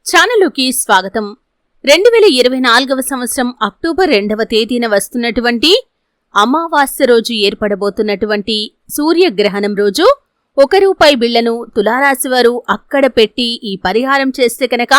ఛానలుకి స్వాగతం. 2024వ సంవత్సరం అక్టోబర్ 2వ తేదీన వస్తున్నటువంటి అమావాస్య రోజు ఏర్పడబోతున్నటువంటి సూర్యగ్రహణం రోజు ₹1 బిళ్లను తులారాశి వారు అక్కడ పెట్టి ఈ పరిహారం చేస్తే కనుక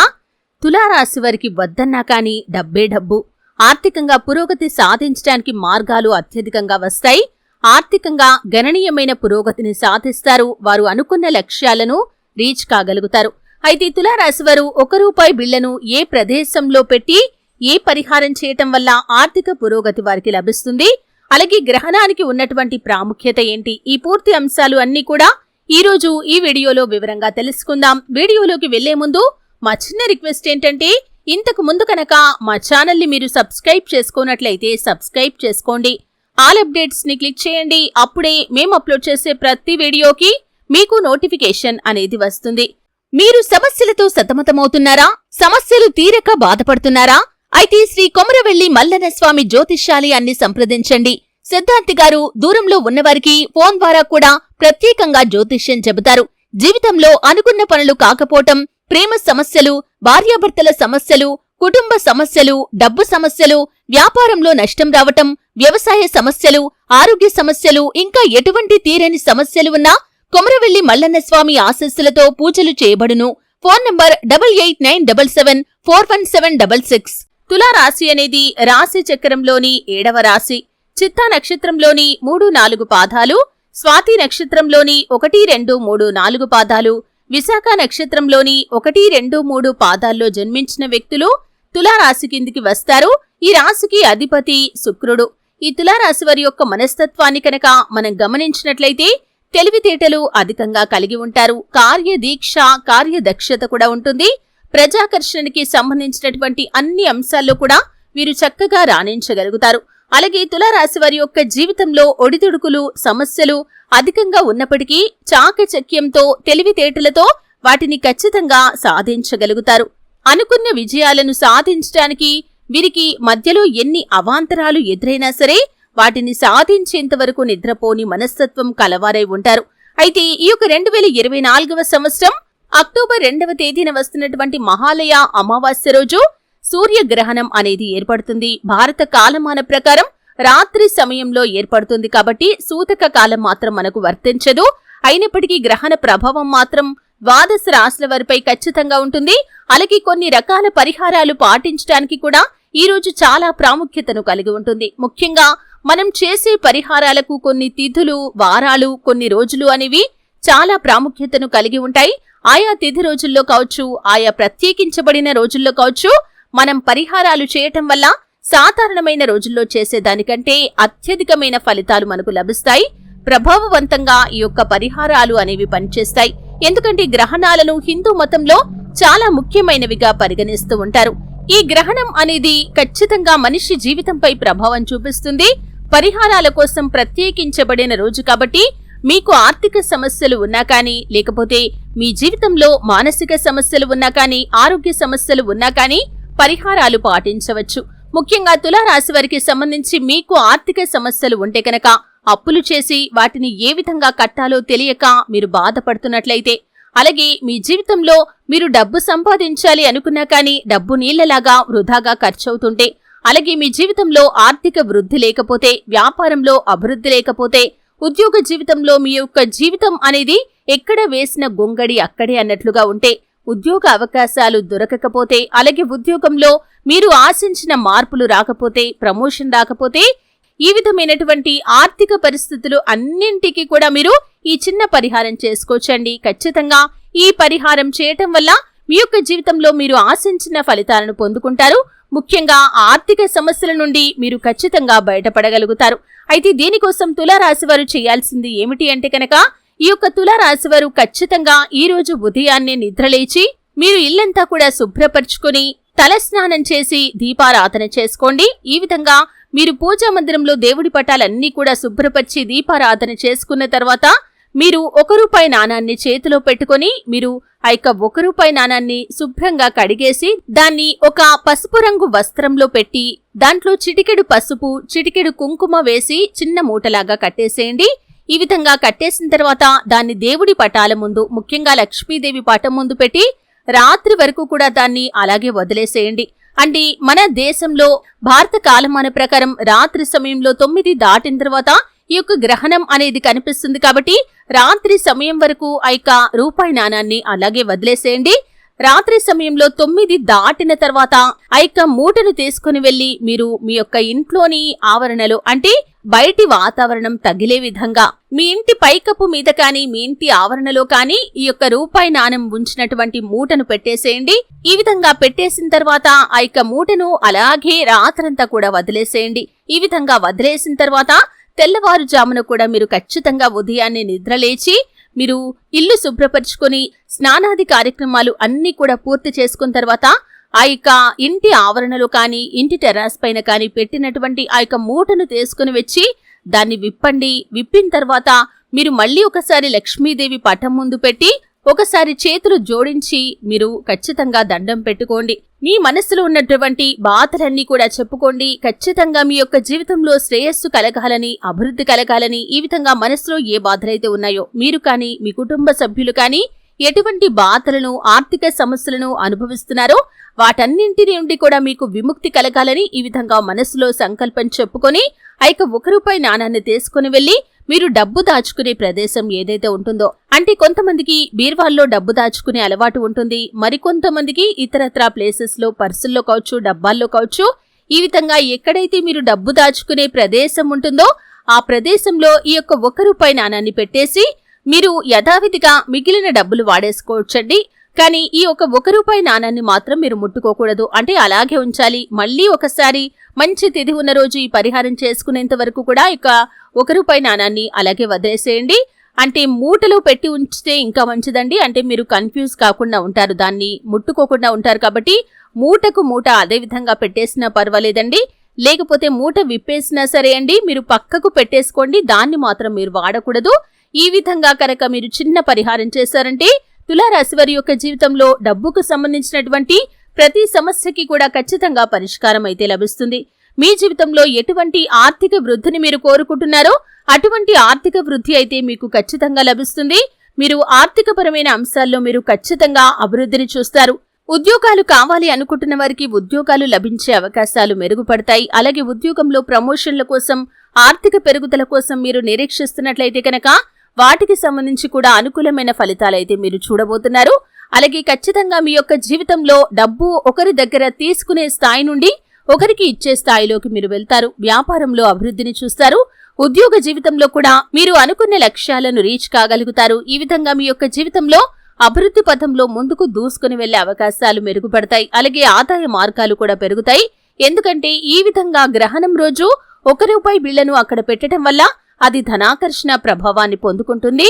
తులారాశి వారికి వద్దన్నా కానీ డబ్బే డబ్బు. ఆర్థికంగా పురోగతి సాధించడానికి మార్గాలు అత్యధికంగా వస్తాయి. ఆర్థికంగా గణనీయమైన పురోగతిని సాధిస్తారు. వారు అనుకున్న లక్ష్యాలను రీచ్ కాగలుగుతారు. అయితే తులారాశి వారు ₹1 బిళ్లను ఏ ప్రదేశంలో పెట్టి ఏ పరిహారం చేయటం వల్ల ఆర్థిక పురోగతి వారికి లభిస్తుంది, అలాగే గ్రహణానికి ఉన్నటువంటి ప్రాముఖ్యత ఏంటి, ఈ పూర్తి అంశాలు అన్నీ కూడా ఈ రోజు ఈ వీడియోలో వివరంగా తెలుసుకుందాం. వీడియోలోకి వెళ్లే ముందు మా చిన్న రిక్వెస్ట్ ఏంటంటే, ఇంతకు ముందు కనుక మా ఛానల్ని మీరు సబ్స్క్రైబ్ చేసుకోనట్లయితే సబ్స్క్రైబ్ చేసుకోండి. ఆల్ అప్డేట్స్ ని క్లిక్ చేయండి. అప్పుడే మేము అప్లోడ్ చేసే ప్రతి వీడియోకి మీకు నోటిఫికేషన్ అనేది వస్తుంది. మీరు సమస్యలతో సతమతమవుతున్నారా? సమస్యలు తీరక బాధపడుతున్నారా? అయితే శ్రీ కొమరవెల్లి మల్లన్న స్వామి జ్యోతిష్యాలయాన్ని సంప్రదించండి. సిద్ధార్థి గారు దూరంలో ఉన్నవారికి ఫోన్ ద్వారా కూడా ప్రత్యేకంగా జ్యోతిష్యం చెబుతారు. జీవితంలో అనుకున్న పనులు కాకపోవటం, ప్రేమ సమస్యలు, భార్యాభర్తల సమస్యలు, కుటుంబ సమస్యలు, డబ్బు సమస్యలు, వ్యాపారంలో నష్టం రావటం, వ్యవసాయ సమస్యలు, ఆరోగ్య సమస్యలు, ఇంకా ఎటువంటి తీరని సమస్యలు ఉన్నా కొమరవెల్లి మల్లన్న స్వామి ఆశీస్సులతో పూజలు చేయబడును. Phone number 8897411766. తులారాశి అనేది రాశి చక్రంలోని 7వ రాశి. చిత్తా నక్షత్రంలోని 3-4 పాదాలు, స్వాతి నక్షత్రంలోని 1-2-3-4 పాదాలు, విశాఖ నక్షత్రంలోని 1-2-3 పాదాల్లో జన్మించిన వ్యక్తులు తులారాశి కిందికి వస్తారు. ఈ రాశికి అధిపతి శుక్రుడు. ఈ తులారాశి వారి యొక్క మనస్తత్వాన్ని కనుక మనం గమనించినట్లయితే తెలివితేటలు అధికంగా కలిగి ఉంటారు. కార్యదీక్ష, కార్యదక్షత కూడా ఉంటుంది. ప్రజాకర్షణకి సంబంధించినటువంటి అన్ని అంశాల్లో కూడా వీరు చక్కగా రాణించగలుగుతారు. అలాగే తులారాశి వారి యొక్క జీవితంలో ఒడిదుడుకులు, సమస్యలు అధికంగా ఉన్నప్పటికీ చాకచక్యంతో, తెలివితేటలతో వాటిని ఖచ్చితంగా సాధించగలుగుతారు. అనుకున్న విజయాలను సాధించడానికి వీరికి మధ్యలో ఎన్ని అవాంతరాలు ఎదురైనా సరే వాటిని సాధించేంత వరకు నిద్రపోని మనస్తత్వం కలవారై ఉంటారు. అయితే ఈ యొక్క 2024వ సంవత్సరం అక్టోబర్ 2వ తేదీన వస్తున్నటువంటి మహాలయ అమావాస్య రోజు సూర్యగ్రహణం అనేది ఏర్పడుతుంది. భారత కాలమాన ప్రకారం రాత్రి సమయంలో ఏర్పడుతుంది కాబట్టి సూతక కాలం మాత్రం మనకు వర్తించదు. అయినప్పటికీ గ్రహణ ప్రభావం మాత్రం ద్వాదశ రాశుల వారిపై ఖచ్చితంగా ఉంటుంది. అలాగే కొన్ని రకాల పరిహారాలు పాటించడానికి కూడా ఈ రోజు చాలా ప్రాముఖ్యతను కలిగి ఉంటుంది. ముఖ్యంగా మనం చేసే పరిహారాలకు కొన్ని తిథులు, వారాలు, కొన్ని రోజులు అనేవి చాలా ప్రాముఖ్యతను కలిగి ఉంటాయి. ఆయా తిథి రోజుల్లో కావచ్చు, ఆయా ప్రత్యేకించబడిన రోజుల్లో కావచ్చు, మనం పరిహారాలు చేయటం వల్ల సాధారణమైన రోజుల్లో చేసేదానికంటే అత్యధికమైన ఫలితాలు మనకు లభిస్తాయి. ప్రభావవంతంగా ఈ యొక్క పరిహారాలు అనేవి పనిచేస్తాయి. ఎందుకంటే గ్రహణాలను హిందూ మతంలో చాలా ముఖ్యమైనవిగా పరిగణిస్తూ ఉంటారు. ఈ గ్రహణం అనేది ఖచ్చితంగా మనిషి జీవితంపై ప్రభావం చూపిస్తుంది. పరిహారాల కోసం ప్రత్యేకించబడిన రోజు కాబట్టి మీకు ఆర్థిక సమస్యలు ఉన్నా కానీ, లేకపోతే మీ జీవితంలో మానసిక సమస్యలు ఉన్నా కానీ, ఆరోగ్య సమస్యలు ఉన్నా కానీ పరిహారాలు పాటించవచ్చు. ముఖ్యంగా తులారాశి వారికి సంబంధించి మీకు ఆర్థిక సమస్యలు ఉంటే కనుక అప్పులు చేసి వాటిని ఏ విధంగా కట్టాలో తెలియక మీరు బాధపడుతున్నట్లయితే, అలాగే మీ జీవితంలో మీరు డబ్బు సంపాదించాలి అనుకున్నా కానీ డబ్బు నీళ్లలాగా వృధాగా ఖర్చవుతుంటే, అలాగే మీ జీవితంలో ఆర్థిక వృద్ధి లేకపోతే, వ్యాపారంలో అభివృద్ధి లేకపోతే, ఉద్యోగ జీవితంలో మీ యొక్క జీవితం అనేది ఎక్కడ వేసిన గొంగడి అక్కడే అన్నట్లుగా ఉంటే, ఉద్యోగ అవకాశాలు దొరకకపోతే, అలాగే ఉద్యోగంలో మీరు ఆశించిన మార్పులు రాకపోతే, ప్రమోషన్ రాకపోతే, ఈ విధమైనటువంటి ఆర్థిక పరిస్థితులు అన్నింటికీ కూడా మీరు ఈ చిన్న పరిహారం చేసుకోవచ్చండి. ఖచ్చితంగా ఈ పరిహారం చేయటం వల్ల మీ యొక్క జీవితంలో మీరు ఆశించిన ఫలితాలను పొందుకుంటారు. ముఖ్యంగా ఆర్థిక సమస్యల నుండి మీరు ఖచ్చితంగా బయటపడగలుగుతారు. అయితే దీనికోసం తులారాశి వారు చేయాల్సింది ఏమిటి అంటే కనుక, ఈ యొక్క తులారాశి వారు ఖచ్చితంగా ఈ రోజు ఉదయాన్నే నిద్రలేచి మీరు ఇల్లంతా కూడా శుభ్రపరుచుకుని తలస్నానం చేసి దీపారాధన చేసుకోండి. ఈ విధంగా మీరు పూజా మందిరంలో దేవుడి పటాలన్నీ కూడా శుభ్రపరిచి దీపారాధన చేసుకున్న తర్వాత మీరు ₹1 నాణాన్ని చేతిలో పెట్టుకుని మీరు ఆ యొక్క ₹1 నాణాన్ని శుభ్రంగా కడిగేసి దాన్ని ఒక పసుపు రంగు వస్త్రంలో పెట్టి దాంట్లో చిటికెడు పసుపు, చిటికెడు కుంకుమ వేసి చిన్న మూటలాగా కట్టేసేయండి. ఈ విధంగా కట్టేసిన తర్వాత దాన్ని దేవుడి పటాల ముందు, ముఖ్యంగా లక్ష్మీదేవి పటం ముందు పెట్టి రాత్రి వరకు కూడా దాన్ని అలాగే వదిలేసేయండి. అంటే మన దేశంలో భారత కాలమాన ప్రకారం రాత్రి సమయంలో 9 దాటిన తర్వాత ఈ యొక్క గ్రహణం అనేది కనిపిస్తుంది కాబట్టి రాత్రి సమయం వరకు ఆ యొక్క రూపాయి నాణాన్ని అలాగే వదిలేసేయండి. రాత్రి సమయంలో 9 దాటిన తర్వాత ఆ యొక్క మూటను తీసుకుని వెళ్లి మీరు మీ యొక్క ఇంట్లోని ఆవరణలో అంటే బయటి వాతావరణం తగిలే విధంగా మీ ఇంటి పైకప్పు మీద కానీ మీ ఇంటి ఆవరణలో కానీ ఈ యొక్క రూపాయి నాణెం ఉంచినటువంటి మూటను పెట్టేసేయండి. ఈ విధంగా పెట్టేసిన తర్వాత ఆ యొక్క మూటను అలాగే రాత్రంతా కూడా వదిలేసేయండి. ఈ విధంగా వదిలేసిన తర్వాత తెల్లవారుజామున కూడా మీరు ఖచ్చితంగా ఉదయాన్నే నిద్రలేచి మీరు ఇల్లు శుభ్రపరుచుకొని స్నానాది కార్యక్రమాలు అన్నీ కూడా పూర్తి చేసుకున్న తర్వాత ఆ యొక్క ఇంటి ఆవరణలో కానీ ఇంటి టెర్రాస్ పైన కానీ పెట్టినటువంటి ఆ యొక్క మూటను తీసుకుని వచ్చి దాన్ని విప్పండి. విప్పిన తర్వాత మీరు మళ్ళీ ఒకసారి లక్ష్మీదేవి పటం ముందు పెట్టి ఒకసారి చేతులు జోడించి మీరు ఖచ్చితంగా దండం పెట్టుకోండి. మీ మనసులో ఉన్నటువంటి బాధలన్నీ కూడా చెప్పుకోండి. ఖచ్చితంగా మీ యొక్క జీవితంలో శ్రేయస్సు కలగాలని, అభివృద్ధి కలగాలని, ఈ విధంగా మనసులో ఏ బాధలైతే ఉన్నాయో మీరు కానీ మీ కుటుంబ సభ్యులు కానీ ఎటువంటి బాధలను ఆర్థిక సమస్యలను అనుభవిస్తున్నారో వాటన్నింటి నుండి కూడా మీకు విముక్తి కలగాలని ఈ విధంగా మనసులో సంకల్పం చెప్పుకొని ఆ యొక్క ₹1 నాణాన్ని తీసుకుని వెళ్లి మీరు డబ్బు దాచుకునే ప్రదేశం ఏదైతే ఉంటుందో అంటే కొంతమందికి బీర్వాల్లో డబ్బు దాచుకునే అలవాటు ఉంటుంది, మరికొంతమందికి ఇతరత్రా ప్లేసెస్ లో పర్సుల్లో కావచ్చు డబ్బాల్లో కావచ్చు ఈ విధంగా ఎక్కడైతే మీరు డబ్బు దాచుకునే ప్రదేశం ఉంటుందో ఆ ప్రదేశంలో ఈ యొక్క ₹1 నాణాన్ని పెట్టేసి మీరు యథావిధిగా మిగిలిన డబ్బులు వాడేసుకోవచ్చండి. కానీ ఈ ఒక ₹1 నాణాన్ని మాత్రం మీరు ముట్టుకోకూడదు, అంటే అలాగే ఉంచాలి. మళ్ళీ ఒకసారి మంచి తిథి ఉన్న రోజు ఈ పరిహారం చేసుకునేంత వరకు కూడా ఇక ₹1 నాణాన్ని అలాగే వదిలేసేయండి. అంటే మూటలో పెట్టి ఉంచితే ఇంకా మంచిదండి. అంటే మీరు కన్ఫ్యూజ్ కాకుండా ఉంటారు, దాన్ని ముట్టుకోకుండా ఉంటారు కాబట్టి మూటకు మూట అదే విధంగా పెట్టేసినా పర్వాలేదండి. లేకపోతే మూట విప్పేసినా సరే అండి, మీరు పక్కకు పెట్టేసుకోండి, దాన్ని మాత్రం మీరు వాడకూడదు. ఈ విధంగా కనుక మీరు చిన్న పరిహారం చేశారంటే తులారాశి వారి యొక్క జీవితంలో డబ్బుకు సంబంధించినటువంటి ప్రతి సమస్యకి కూడా ఖచ్చితంగా పరిష్కారం అయితే లభిస్తుంది. మీ జీవితంలో ఎటువంటి ఆర్థిక వృద్ధిని మీరు కోరుకుంటున్నారో అటువంటి ఆర్థిక వృద్ధి అయితే మీకు ఖచ్చితంగా లభిస్తుంది. మీరు ఆర్థికపరమైన అంశాల్లో మీరు ఖచ్చితంగా అభివృద్ధిని చూస్తారు. ఉద్యోగాలు కావాలి అనుకుంటున్న వారికి ఉద్యోగాలు లభించే అవకాశాలు మెరుగుపడతాయి. అలాగే ఉద్యోగంలో ప్రమోషన్ల కోసం ఆర్థిక పెరుగుదల కోసం మీరు నిరీక్షిస్తున్నట్లయితే కనుక వాటికి సంబంధించి కూడా అనుకూలమైన ఫలితాలైతే మీరు చూడబోతున్నారు. అలాగే ఖచ్చితంగా మీ యొక్క జీవితంలో డబ్బు ఒకరి దగ్గర తీసుకునే స్థాయి నుండి ఒకరికి ఇచ్చే స్థాయిలోకి మీరు వెళ్తారు. వ్యాపారంలో అభివృద్ధిని చూస్తారు. ఉద్యోగ జీవితంలో కూడా మీరు అనుకున్న లక్ష్యాలను రీచ్ కాగలుగుతారు. ఈ విధంగా మీ యొక్క జీవితంలో అభివృద్ధి పథంలో ముందుకు దూసుకుని వెళ్లే అవకాశాలు మెరుగుపడతాయి. అలాగే ఆదాయ మార్గాలు కూడా పెరుగుతాయి. ఎందుకంటే ఈ విధంగా గ్రహణం రోజు ₹1 బిళ్లను అక్కడ పెట్టడం వల్ల అది ధనాకర్షణ ప్రభావాన్ని పొందుకుంటుంది.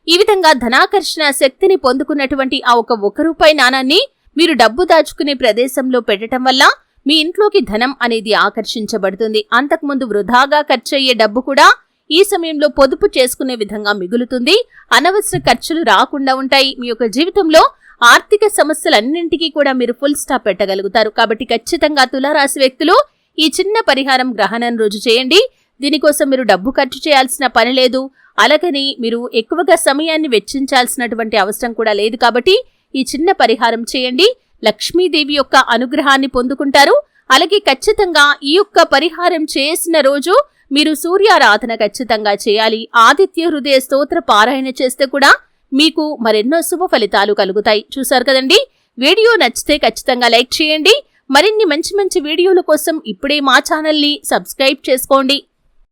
ఈ విధంగా ధనాకర్షణ శక్తిని పొందుకున్నటువంటి ఆ ఒక ₹1 నాణాన్ని మీరు డబ్బు దాచుకునే ప్రదేశంలో పెట్టడం వల్ల మీ ఇంట్లోకి ధనం అనేది ఆకర్షించబడుతుంది. అంతకుముందు వృధాగా ఖర్చయ్యే డబ్బు కూడా ఈ సమయంలో పొదుపు చేసుకునే విధంగా మిగులుతుంది. అనవసర ఖర్చులు రాకుండా ఉంటాయి. మీ యొక్క జీవితంలో ఆర్థిక సమస్యలన్నింటికీ కూడా మీరు ఫుల్ స్టాప్ పెట్టగలుగుతారు. కాబట్టి ఖచ్చితంగా తులారాశి వ్యక్తులు ఈ చిన్న పరిహారం గ్రహణం రోజు చేయండి. దీనికోసం మీరు డబ్బు ఖర్చు చేయాల్సిన పని లేదు. అలాగని మీరు ఎక్కువగా సమయాన్ని వెచ్చించాల్సినటువంటి అవసరం కూడా లేదు. కాబట్టి ఈ చిన్న పరిహారం చేయండి. లక్ష్మీదేవి యొక్క అనుగ్రహాన్ని పొందుకుంటారు. అలాగే ఖచ్చితంగా ఈ యొక్క పరిహారం చేసిన రోజు మీరు సూర్యారాధన ఖచ్చితంగా చేయాలి. ఆదిత్య హృదయ స్తోత్ర పారాయణ చేస్తే కూడా మీకు మరెన్నో శుభ ఫలితాలు కలుగుతాయి. చూశారు కదండి. వీడియో నచ్చితే ఖచ్చితంగా లైక్ చేయండి. మరిన్ని మంచి మంచి వీడియోల కోసం ఇప్పుడే మా ఛానల్ని సబ్స్క్రైబ్ చేసుకోండి.